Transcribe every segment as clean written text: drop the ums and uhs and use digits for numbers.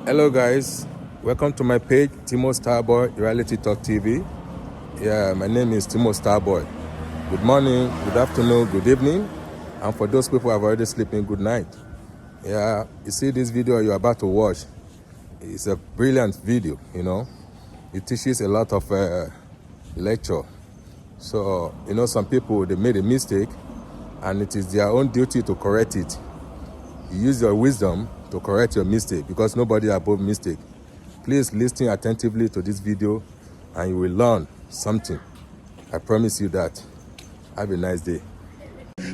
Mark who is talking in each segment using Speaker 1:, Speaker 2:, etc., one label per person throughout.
Speaker 1: Hello guys, welcome to my page, TIMOKSTARBOY Reality Talk TV. Yeah, my name is TIMOKSTARBOY. Good morning, good afternoon, good evening, and for those people who have already sleeping, good night. Yeah, you see this video you're about to watch, it's a brilliant video, you know. It teaches a lot of lecture. So, you know, some people, they made a mistake and it is their own duty to correct it. You use your wisdom to correct your mistake because nobody above mistake. Please listen attentively to this video and you will learn something. I promise you that. Have a nice day.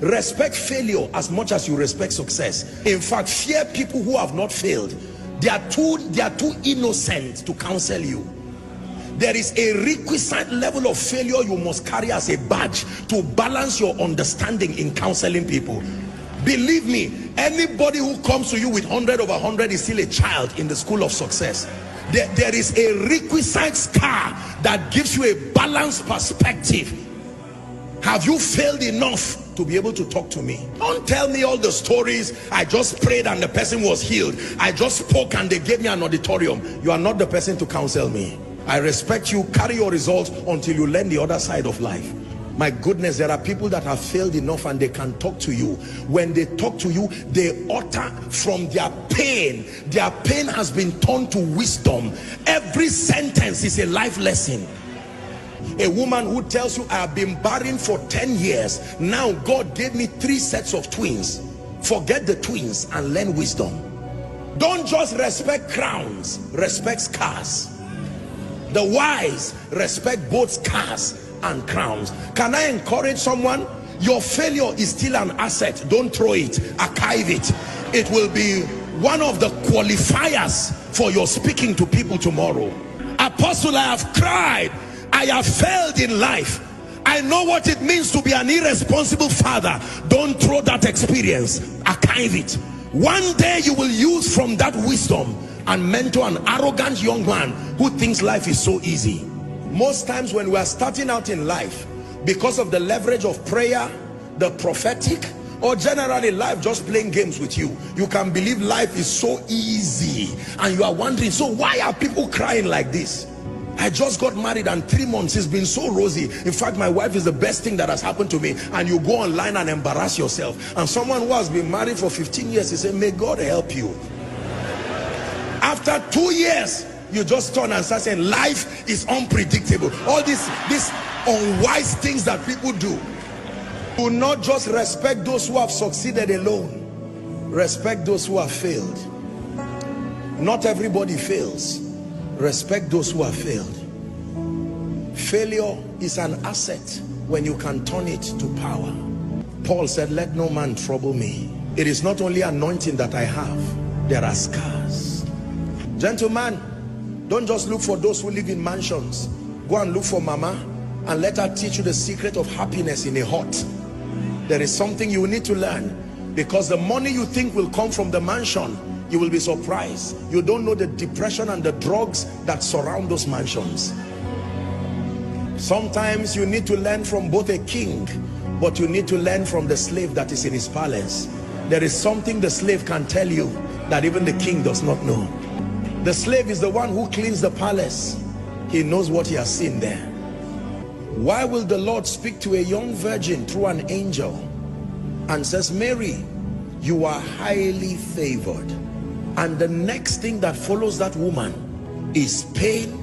Speaker 2: Respect failure as much as you respect success. In fact, fear people who have not failed. They are too innocent to counsel you. There is a requisite level of failure you must carry as a badge to balance your understanding in counseling people. Believe me, anybody who comes to you with 100 over 100 is still a child in the school of success. There is a requisite scar that gives you a balanced perspective. Have you failed enough to be able to talk to me? Don't tell me all the stories. I just prayed and the person was healed. I just spoke and they gave me an auditorium. You are not the person to counsel me. I respect you. Carry your results until you learn the other side of life. My goodness, there are people that have failed enough and they can talk to you. When they talk to you, they utter from their pain. Their pain has been turned to wisdom. Every sentence is a life lesson. A woman who tells you, I have been barren for 10 years. Now God gave me 3 sets of twins. Forget the twins and learn wisdom. Don't just respect crowns, respect scars. The wise respect both scars and crowns. Can I encourage someone? Your failure is still an asset. Don't throw it, archive it. It will be one of the qualifiers for your speaking to people tomorrow. Apostle, I have cried, I have failed in life. I know what it means to be an irresponsible father. Don't throw that experience, archive it. One day you will use from that wisdom and mentor an arrogant young man who thinks life is so easy. Most times when we are starting out in life, because of the leverage of prayer, the prophetic, or generally life just playing games with you, you can believe life is so easy and you are wondering, so why are people crying like this? I just got married and 3 months it's been so rosy. In fact, my wife is the best thing that has happened to me. And you go online and embarrass yourself. And someone who has been married for 15 years, he said, may God help you. After 2 years, you just turn and start saying life is unpredictable. All these unwise things that people do. Do not just respect those who have succeeded alone. Respect those who have failed. Not everybody fails. Respect those who have failed. Failure is an asset when you can turn it to power. Paul said, let no man trouble me. It is not only anointing that I have, there are scars. Gentlemen, don't just look for those who live in mansions. Go and look for mama and let her teach you the secret of happiness in a hut. There is something you need to learn, because the money you think will come from the mansion, you will be surprised. You don't know the depression and the drugs that surround those mansions. Sometimes you need to learn from both a king, but you need to learn from the slave that is in his palace. There is something the slave can tell you that even the king does not know. The slave is the one who cleans the palace. He knows what he has seen there. Why will the Lord speak to a young virgin through an angel and says, Mary, you are highly favored? And the next thing that follows that woman is pain,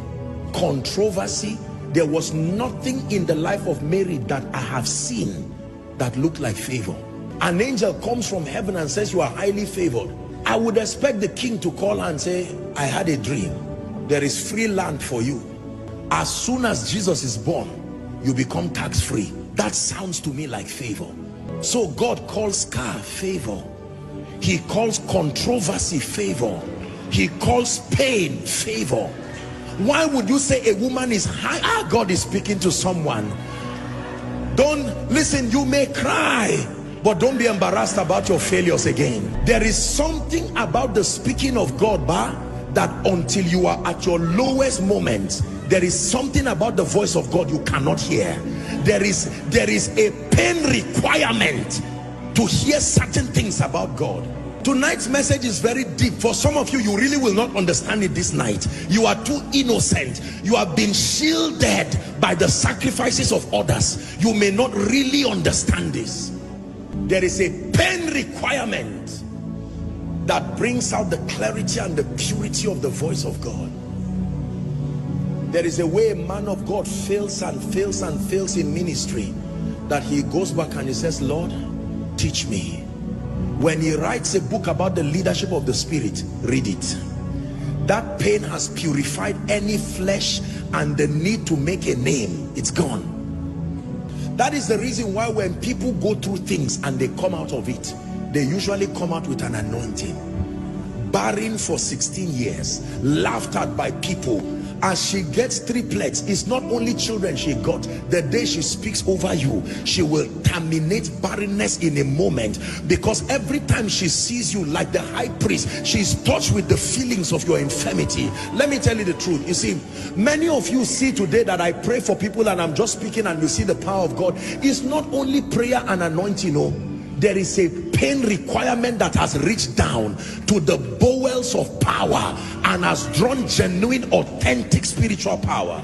Speaker 2: controversy. There was nothing in the life of Mary that I have seen that looked like favor. An angel comes from heaven and says, you are highly favored. I would expect the king to call her and say, I had a dream. There is free land for you. As soon as Jesus is born, you become tax-free. That sounds to me like favor. So God calls scar favor. He calls controversy favor. He calls pain favor. Why would you say a woman is high? God is speaking to someone. Don't listen, you may cry, but don't be embarrassed about your failures again. There is something about the speaking of God, that until you are at your lowest moment, there is something about the voice of God you cannot hear. There is a pain requirement to hear certain things about God. Tonight's message is very deep. For some of you, you really will not understand it this night. You are too innocent. You have been shielded by the sacrifices of others. You may not really understand this. There is a pain requirement that brings out the clarity and the purity of the voice of God. There is a way a man of God fails and fails and fails in ministry, that he goes back and he says, Lord, teach me. When he writes a book about the leadership of the Spirit, read it. That pain has purified any flesh and the need to make a name. It's gone. That is the reason why when people go through things and they come out of it, they usually come out with an anointing. Barren for 16 years, laughed at by people. As she gets triplets, it's not only children she got. The day she speaks over you, she will terminate barrenness in a moment, because every time she sees you, like the high priest, she's touched with the feelings of your infirmity. Let me tell you the truth. You see, many of you see today that I pray for people and I'm just speaking and you see the power of God. It's not only prayer and anointing, no. There is a pain requirement that has reached down to the bowels of power and has drawn genuine, authentic spiritual power.